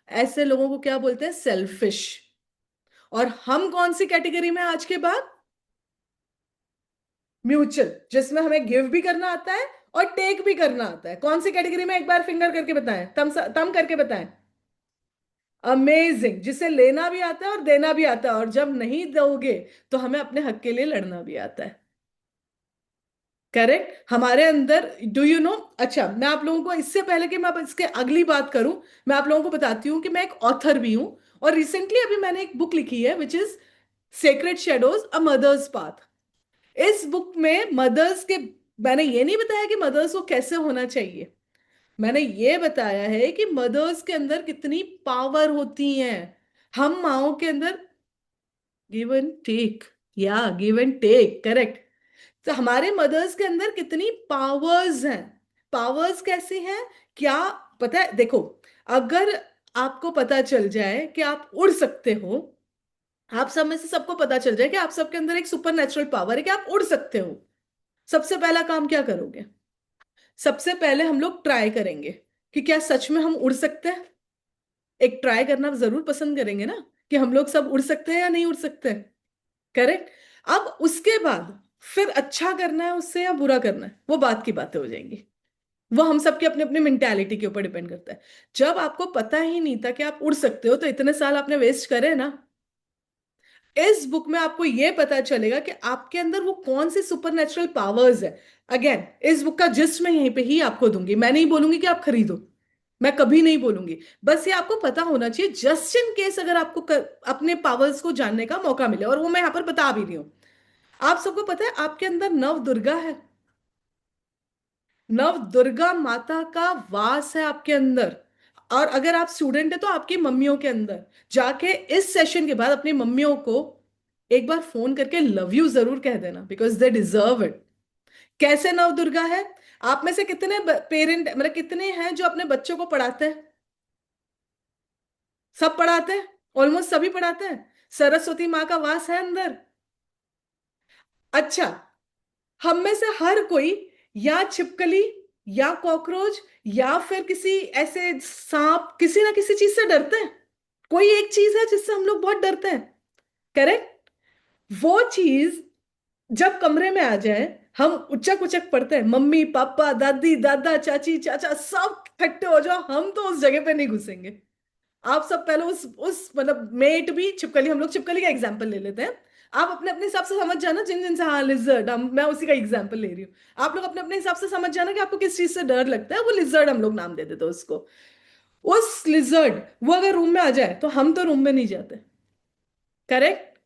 [SPEAKER 2] ऐसे लोगों को क्या बोलते हैं? सेल्फिश। और हम कौन सी कैटेगरी में आज के बाद? म्यूचुअल, जिसमें हमें गिव भी करना आता है और टेक भी करना आता है। कौन सी कैटेगरी में, एक बार फिंगर करके बताएं, तम करके बताएं। अमेजिंग, जिसे लेना भी आता है और देना भी आता है, और जब नहीं दोगे तो हमें अपने हक के लिए लड़ना भी आता है। करेक्ट? हमारे अंदर, डू यू नो, अच्छा मैं आप लोगों को, इससे पहले कि मैं अब इसके अगली बात करूं, मैं आप लोगों को बताती हूँ कि मैं एक ऑथर भी हूं। और रिसेंटली अभी मैंने एक बुक लिखी है which is sacred shadows a mother's path. इस बुक में मदर्स के, मैंने ये नहीं बताया कि मदर्स को कैसे होना चाहिए, मैंने ये बताया है कि मदर्स के अंदर कितनी पावर होती है। हम माओ के अंदर गिव एंड टेक, या गिव एंड टेक, करेक्ट। तो हमारे मदर्स के अंदर कितनी पावर्स हैं। पावर्स कैसी हैं? क्या पता है? देखो, अगर आपको पता चल जाए कि आप उड़ सकते हो, आप सब में से सबको पता चल जाए कि आप सबके अंदर एक सुपर नेचुरल पावर है कि आप उड़ सकते हो, सबसे पहला काम क्या करोगे? सबसे पहले हम लोग ट्राई करेंगे कि क्या सच में हम उड़ सकते हैं। एक ट्राई करना जरूर पसंद करेंगे ना, कि हम लोग सब उड़ सकते हैं या नहीं उड़ सकते हैं। करेक्ट? अब उसके बाद फिर अच्छा करना है उससे या बुरा करना है, वो बात की बातें हो जाएंगी। वो हम सबके अपने अपने मेंटालिटी के ऊपर डिपेंड करता है। जब आपको पता ही नहीं था कि आप उड़ सकते हो, तो इतने साल आपने वेस्ट करे ना। इस बुक में आपको यह पता चलेगा कि आपके अंदर वो कौन सी सुपर नेचुरल पावर्स है। अगेन, इस बुक का जिस्ट मैं यहीं पे ही आपको दूंगी, मैं नहीं बोलूंगी कि आप खरीदो, मैं कभी नहीं बोलूंगी। बस ये आपको पता होना चाहिए, जस्ट इन केस अगर आपको अपने पावर्स को जानने का मौका मिले, और वो मैं यहां पर बता भी रही हूं। आप सबको पता है आपके अंदर नव दुर्गा है, नव दुर्गा माता का वास है आपके अंदर। और अगर आप स्टूडेंट है तो आपकी मम्मियों के अंदर जाके इस सेशन के बाद अपनी मम्मियों को एक बार फोन करके लव यू जरूर कह देना, बिकॉज दे डिजर्व इट। कैसे नव दुर्गा है? आप में से कितने पेरेंट, मतलब कितने हैं जो अपने बच्चों को पढ़ाते हैं? सब पढ़ाते हैं, ऑलमोस्ट सभी पढ़ाते हैं। सरस्वती माँ का वास है अंदर। अच्छा, हम में से हर कोई या छिपकली या कॉकरोच या फिर किसी ऐसे सांप, किसी ना किसी चीज से डरते हैं। कोई एक चीज है जिससे हम लोग बहुत डरते हैं, करेक्ट? वो चीज जब कमरे में आ जाए, हम उचक उचक पड़ते हैं, मम्मी पापा दादी दादा चाची चाचा सब इकट्ठे हो जाओ, हम तो उस जगह पे नहीं घुसेंगे। आप सब पहले उस मतलब मेट भी छिपकली, हम लोग छिपकली का एग्जांपल ले लेते हैं। आप अपने अपने हिसाब से समझ जाना, जिन जिन से, हाँ लिजर्ड, हम मैं उसी का एग्जांपल ले रही हूँ। आप लोग अपने अपने हिसाब से समझ जाना कि आपको किस चीज से डर लगता है, वो लिजर्ड हम लोग नाम दे देते हैं उसको। उस लिजर्ड, वो अगर रूम में आ जाए तो हम तो रूम में नहीं जाते, करेक्ट?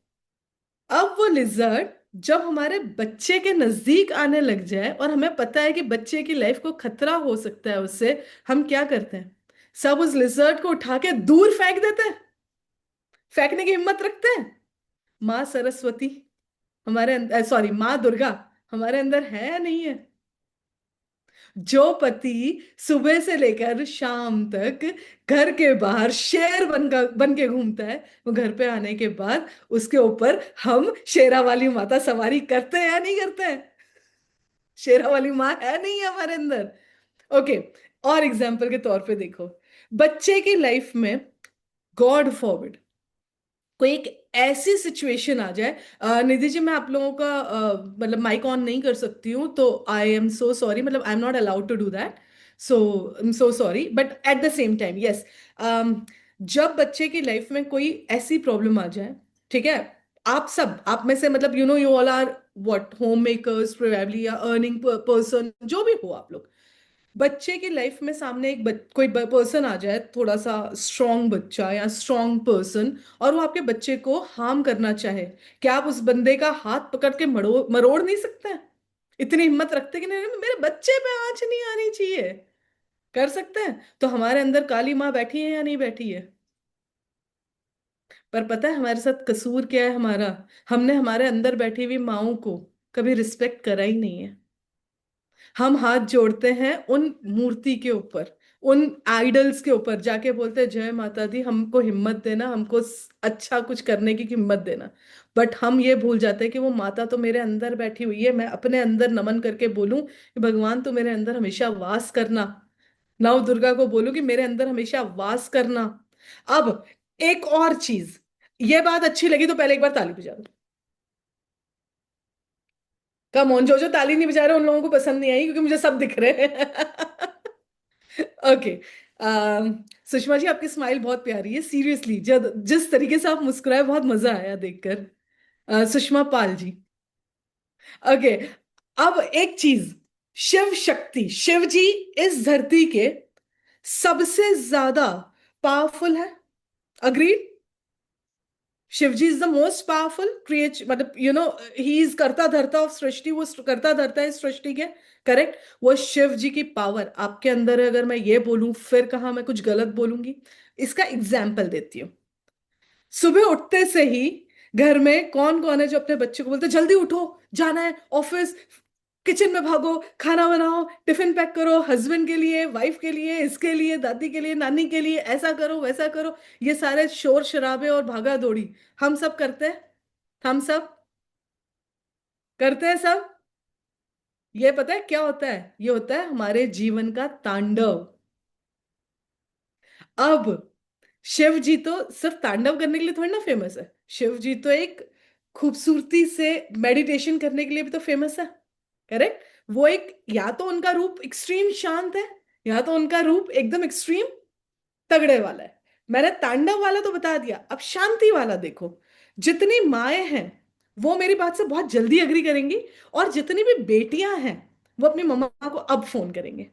[SPEAKER 2] अब वो लिजर्ड जब हमारे बच्चे के नजदीक आने लग जाए और हमें पता है कि बच्चे की लाइफ को खतरा हो सकता है उससे, हम क्या करते हैं? सब उस लिजर्ड को उठा के दूर फेंक देते हैं। फेंकने की हिम्मत रखते हैं? माँ सरस्वती हमारे अंदर, सॉरी माँ दुर्गा हमारे अंदर है या नहीं है? जो पति सुबह से लेकर शाम तक घर के बाहर शेर बन के घूमता है, वो घर पे आने के बाद उसके ऊपर हम शेरा वाली माता सवारी करते हैं या नहीं करते हैं? शेरा वाली माँ है नहीं है हमारे अंदर? ओके। और एग्जाम्पल के तौर पे देखो, बच्चे की लाइफ में गॉड फॉरबिड कोई एक ऐसी सिचुएशन आ जाए, निधि जी मैं आप लोगों का मतलब माइक ऑन नहीं कर सकती हूँ, तो आई एम सो सॉरी, मतलब I am not allowed to do that. So I am so sorry, but at the same time yes, जब बच्चे की लाइफ में कोई ऐसी प्रॉब्लम आ जाए, ठीक है, आप सब, आप में से मतलब you know you all are what home makers probably, या अर्निंग पर्सन, जो भी हो आप लोग, बच्चे की लाइफ में सामने एक कोई पर्सन आ जाए, थोड़ा सा स्ट्रांग बच्चा या स्ट्रांग पर्सन, और वो आपके बच्चे को हार्म करना चाहे, क्या आप उस बंदे का हाथ पकड़ के मरोड़ नहीं सकते हैं? इतनी हिम्मत रखते कि नहीं, मेरे बच्चे पे आंच नहीं आनी चाहिए, कर सकते हैं? तो हमारे अंदर काली माँ बैठी है या नहीं बैठी है? पर पता है हमारे साथ कसूर क्या है हमारा? हमने हमारे अंदर बैठी हुई माँओं को कभी रिस्पेक्ट करा ही नहीं है। हम हाथ जोड़ते हैं उन मूर्ति के ऊपर, उन आइडल्स के ऊपर, जाके बोलते हैं जय माता दी, हमको हिम्मत देना, हमको अच्छा कुछ करने की हिम्मत देना। बट हम ये भूल जाते हैं कि वो माता तो मेरे अंदर बैठी हुई है, मैं अपने अंदर नमन करके बोलूं कि भगवान तो मेरे अंदर हमेशा वास करना, नव दुर्गा को बोलूं कि मेरे अंदर हमेशा वास करना। अब एक और चीज, ये बात अच्छी लगी तो पहले एक बार ताली बजा दो। कम ऑन, जो जो ताली नहीं बजा रहे उन लोगों को पसंद नहीं आई, क्योंकि मुझे सब दिख रहे हैं। ओके। सुषमा जी आपकी स्माइल बहुत प्यारी है, सीरियसली जब जिस तरीके से आप मुस्कुराए बहुत मजा आया देखकर। सुषमा पाल जी। ओके। अब एक चीज, शिव शक्ति, शिव जी इस धरती के सबसे ज्यादा पावरफुल है, agreed? Shiv ji is the most powerful creature, मतलब यू नो ही इज करता धरता ऑफ सृष्टि, वो करता धरता है इस सृष्टि के, करेक्ट? वो शिव जी की पावर आपके अंदर है, अगर मैं ये बोलूं फिर कहाँ मैं कुछ गलत बोलूंगी? इसका एग्जाम्पल देती हूँ। सुबह उठते से ही घर में कौन कौन है जो अपने बच्चे को बोलते जल्दी उठो, जाना है ऑफिस, किचन में भागो, खाना बनाओ, टिफिन पैक करो, हस्बैंड के लिए, वाइफ के लिए, इसके लिए, दादी के लिए, नानी के लिए, ऐसा करो वैसा करो। ये सारे शोर शराबे और भागा दौड़ी हम सब करते हैं, हम सब करते हैं सब। ये पता है क्या होता है? ये होता है हमारे जीवन का तांडव। अब शिव जी तो सिर्फ तांडव करने के लिए थोड़ी ना फेमस है, शिव जी तो एक खूबसूरती से मेडिटेशन करने के लिए भी तो फेमस है, करेक्ट? वो एक, या तो उनका रूप एक्सट्रीम शांत है, या तो उनका रूप एकदम एक्सट्रीम तगड़े वाला है। मैंने तांडव वाला तो बता दिया, अब शांति वाला देखो। जितनी माएं हैं वो मेरी बात से बहुत जल्दी अग्री करेंगी, और जितनी भी बेटियां हैं वो अपनी मम्मा को अब फोन करेंगे।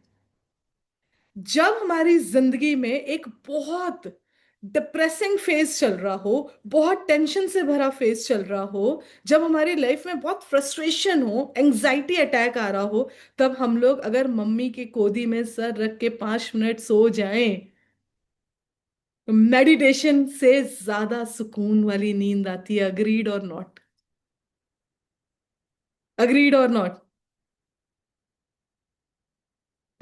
[SPEAKER 2] जब हमारी जिंदगी में एक बहुत डिप्रेसिंग फेज चल रहा हो, बहुत टेंशन से भरा फेज चल रहा हो, जब हमारी लाइफ में बहुत फ्रस्ट्रेशन हो, एंजाइटी अटैक आ रहा हो, तब हम लोग अगर मम्मी की गोदी में सर रख के 5 मिनट सो जाएं, तो मेडिटेशन से ज्यादा सुकून वाली नींद आती है, अग्रीड और नॉट? अग्रीड और नॉट?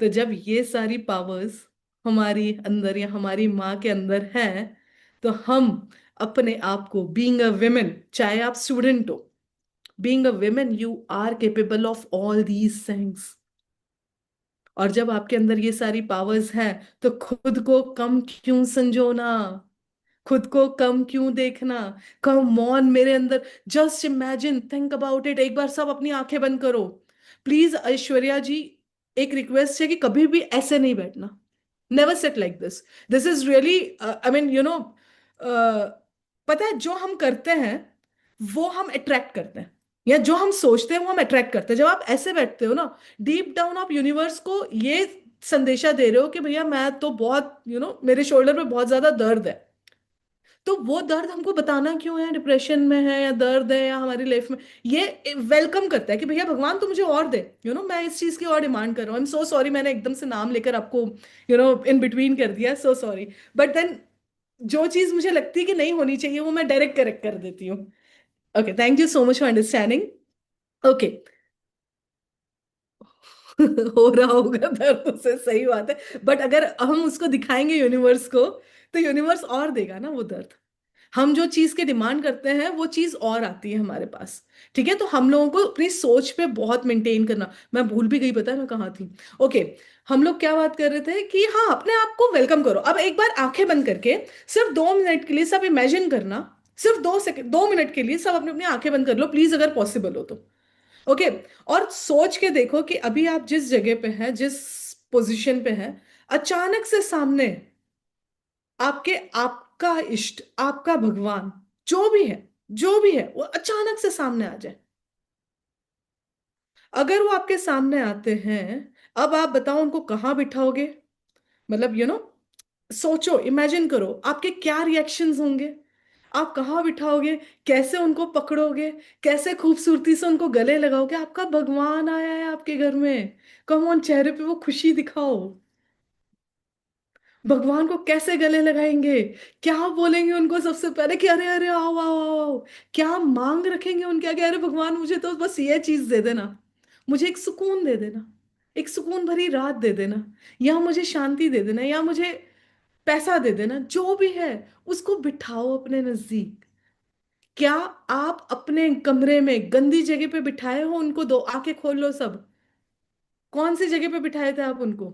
[SPEAKER 2] तो जब ये सारी पावर्स हमारी अंदर या हमारी माँ के अंदर हैं, तो हम अपने आप को, बीइंग अ women, चाहे आप स्टूडेंट हो, being a women you are capable of all these things। और जब आपके अंदर ये सारी पावर्स हैं, तो खुद को कम क्यों संजोना, खुद को कम क्यों देखना। कम ऑन मेरे अंदर, just imagine, think about it. एक बार सब अपनी आंखें बंद करो प्लीज। ऐश्वर्या जी, एक रिक्वेस्ट है कि कभी भी ऐसे नहीं बैठना। Never set like this. This is really, I mean you know, पता है जो हम करते हैं वो हम अट्रैक्ट करते हैं, या जो हम सोचते हैं वो हम अट्रैक्ट करते हैं। जब आप ऐसे बैठते हो ना, डीप डाउन आप यूनिवर्स को ये संदेशा दे रहे हो कि भैया मैं तो बहुत मेरे शोल्डर पे बहुत ज्यादा दर्द है। तो वो दर्द हमको बताना क्यों है, डिप्रेशन में है या दर्द है या हमारी लाइफ में, ये वेलकम करता है कि भैया भगवान तो मुझे और दे। मैं इस चीज की और डिमांड कर रहा हूँ। आई एम सो सॉरी, मैंने एकदम से नाम लेकर आपको इन बिटवीन कर दिया, सो सॉरी। बट देन जो चीज मुझे लगती है कि नहीं होनी चाहिए वो मैं डायरेक्ट करेक्ट कर देती हूँ। Okay, thank you so much for understanding. Okay. हो रहा होगा दर्द से, सही बात है, बट अगर हम उसको दिखाएंगे यूनिवर्स को, तो यूनिवर्स और देगा ना वो दर्द। हम जो चीज के डिमांड करते हैं वो चीज और आती है हमारे पास। ठीक है, तो हम लोगों को अपनी सोच पे बहुत मेंटेन करना। मैं भूल भी गई, पता है मैं कहाँ थी। ओके, हम लोग क्या बात कर रहे थे कि हाँ, अपने आप को वेलकम करो। अब एक बार आंखें बंद करके सिर्फ 2 मिनट के लिए सब इमेजिन करना। सिर्फ 2 सेकंड, 2 मिनट के लिए सब अपनी अपनी आंखें बंद कर लो प्लीज, अगर पॉसिबल हो तो। ओके। और सोच के देखो कि अभी आप जिस जगह पे हैं, जिस पोजीशन पे हैं, अचानक से सामने आपके, आपका इष्ट, आपका भगवान, जो भी है, जो भी है, वो अचानक से सामने आ जाए। अगर वो आपके सामने आते हैं, अब आप बताओ उनको कहाँ बिठाओगे। मतलब सोचो, इमेजिन करो आपके क्या रिएक्शंस होंगे। आप कहाँ बिठाओगे, कैसे उनको पकड़ोगे, कैसे खूबसूरती से उनको गले लगाओगे। आपका भगवान आया है आपके घर में, कम ऑन, चेहरे पे वो खुशी दिखाओ। भगवान को कैसे गले लगाएंगे, क्या बोलेंगे उनको सबसे पहले कि अरे अरे आओ आओ आओ आओ। क्या मांग रखेंगे उनके आगे, अरे भगवान मुझे तो बस ये चीज दे देना, मुझे एक सुकून दे देना, एक सुकून भरी रात दे देना, या मुझे शांति दे देना, या मुझे पैसा दे देना, जो भी है। उसको बिठाओ अपने नजदीक। क्या आप अपने कमरे में गंदी जगह पे बिठाए हो उनको? दो आंखें खोल लो सब। कौन सी जगह पे बिठाए थे आप उनको?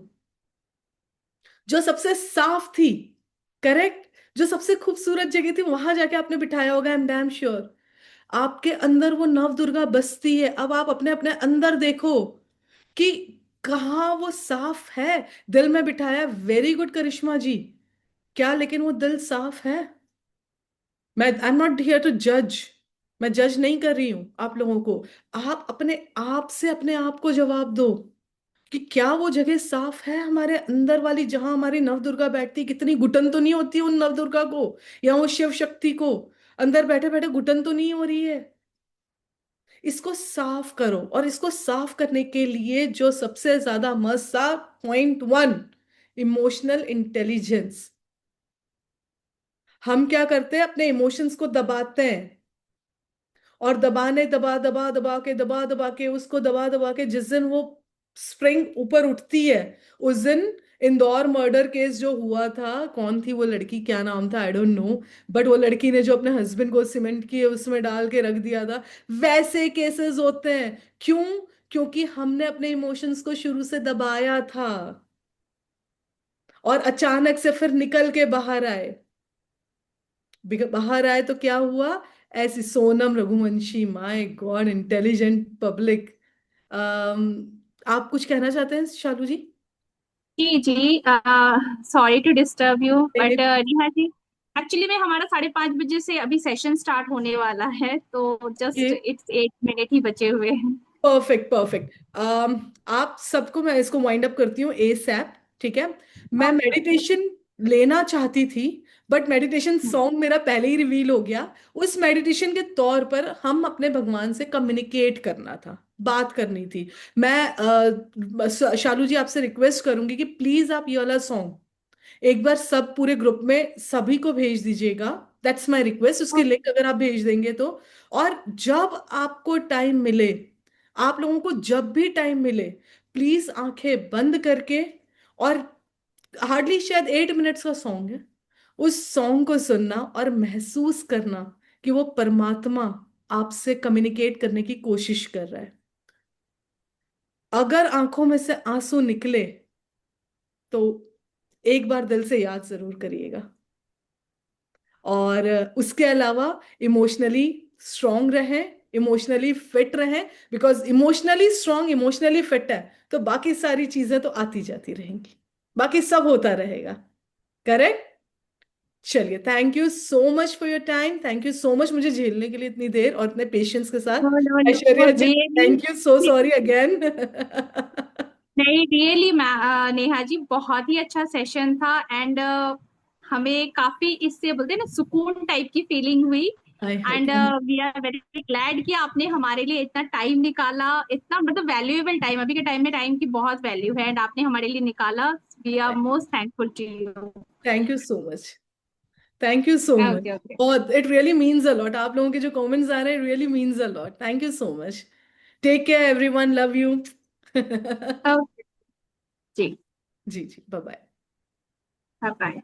[SPEAKER 2] जो सबसे साफ थी, करेक्ट, जो सबसे खूबसूरत जगह थी, वहां जाके आपने बिठाया होगा, आई एम डैम श्योर। आपके अंदर वो नव दुर्गा बसती है। अब आप अपने अपने अंदर देखो कि कहाँ वो साफ है। दिल में बिठाया, वेरी गुड करिश्मा जी। क्या लेकिन वो दिल साफ है? मैं, I am not here to जज, मैं जज नहीं कर रही हूं आप लोगों को। आप अपने आप से अपने आप को जवाब दो कि क्या वो जगह साफ है हमारे अंदर वाली, जहां हमारी नव दुर्गा बैठती। कितनी घुटन तो नहीं होती उन नव दुर्गा को, या वो शिव शक्ति को अंदर बैठे बैठे घुटन तो नहीं हो रही है? इसको साफ करो। और इसको साफ करने के लिए जो सबसे ज्यादा मस्त सा, पॉइंट 1, इमोशनल इंटेलिजेंस। हम क्या करते हैं, अपने इमोशंस को दबाते हैं, और दबाने, दबा दबा दबा दबा के उसको दबा दबा के, जिस दिन वो स्प्रिंग ऊपर उठती है, उस दिन इंदौर मर्डर केस जो हुआ था, कौन थी वो लड़की, क्या नाम था, आई डोंट नो, बट वो लड़की ने जो अपने हस्बैंड को सीमेंट की उसमें डाल के रख दिया था, वैसे केसेस होते हैं। क्यों? क्योंकि हमने अपने इमोशंस को शुरू से दबाया था, और अचानक से फिर निकल के बाहर आए। बाहर आए तो क्या हुआ? ऐसी Sonam Raghuvanshi, my God, intelligent public. आप कुछ कहना चाहते हैं शालू जी?
[SPEAKER 1] जी जी, सॉरी टू डिस्टर्ब यू,
[SPEAKER 2] नहीं
[SPEAKER 1] बट
[SPEAKER 2] नहीं,
[SPEAKER 1] नेहा जी, एक्चुअली में हमारा 5:30 बजे से अभी सेशन स्टार्ट होने वाला है, तो
[SPEAKER 2] ये
[SPEAKER 1] जस्ट इट्स 8 मिनट ही बचे हुए हैं।
[SPEAKER 2] Perfect perfect. आप सबको मैं इसको वाइंड अप करती हूँ ए सैप। ठीक है, मैं
[SPEAKER 1] ओके ओके।
[SPEAKER 2] मेडिटेशन लेना चाहती थी, बट मेडिटेशन सॉन्ग मेरा पहले ही रिवील हो गया। उस मेडिटेशन के तौर पर हम अपने भगवान से कम्युनिकेट करना था, बात करनी थी। मैं शालू जी आपसे रिक्वेस्ट करूंगी कि प्लीज आप ये वाला सॉन्ग एक बार सब पूरे ग्रुप में सभी को भेज दीजिएगा। दैट्स माय रिक्वेस्ट, उसकी लिंक अगर आप भेज देंगे तो। और जब आपको टाइम मिले, आप लोगों को जब भी टाइम मिले, प्लीज आंखें बंद करके, और हार्डली शायद 8 मिनट्स का सॉन्ग है, उस सॉन्ग को सुनना और महसूस करना कि वो परमात्मा आपसे कम्युनिकेट करने की कोशिश कर रहा है। अगर आंखों में से आंसू निकले तो एक बार दिल से याद जरूर करिएगा। और उसके अलावा इमोशनली स्ट्रांग रहें, इमोशनली फिट रहें, because emotionally strong, emotionally fit है तो बाकी सारी चीजें तो आती जाती रहेंगी, बाकी सब होता रहेगा। करेक्ट। चलिए, thank you so much for your time, thank you so much मुझे झेलने के लिए इतनी देर और इतने पेशेंस के
[SPEAKER 1] नो
[SPEAKER 2] साथ।
[SPEAKER 1] No no
[SPEAKER 2] Aishwarya ji,
[SPEAKER 1] really,
[SPEAKER 2] thank you, so sorry again.
[SPEAKER 1] नहीं रियली नेहा जी बहुत ही अच्छा सेशन था। एंड हमें काफी इससे बोलते हैं ना सुकून टाइप की फीलिंग हुई।
[SPEAKER 2] Hi hi,
[SPEAKER 1] and
[SPEAKER 2] thank
[SPEAKER 1] we are very glad कि आपने हमारे लिए इतना टाइम निकाला, इतना मतलब वैल्यूएबल टाइम, अभी के टाइम में टाइम की बहुत वैल्यू है एंड आपने हमारे लिए निकाला। We are most thankful to you.
[SPEAKER 2] Thank you so much, thank you so much.
[SPEAKER 1] Okay okay
[SPEAKER 2] बहुत, it really means a lot, आप लोगों के जो कमेंट्स आ रहे हैं really means a lot, thank you so much. Take care everyone, love you.
[SPEAKER 1] Okay जी,
[SPEAKER 2] जी जी, बाय बाय।
[SPEAKER 1] Bye bye.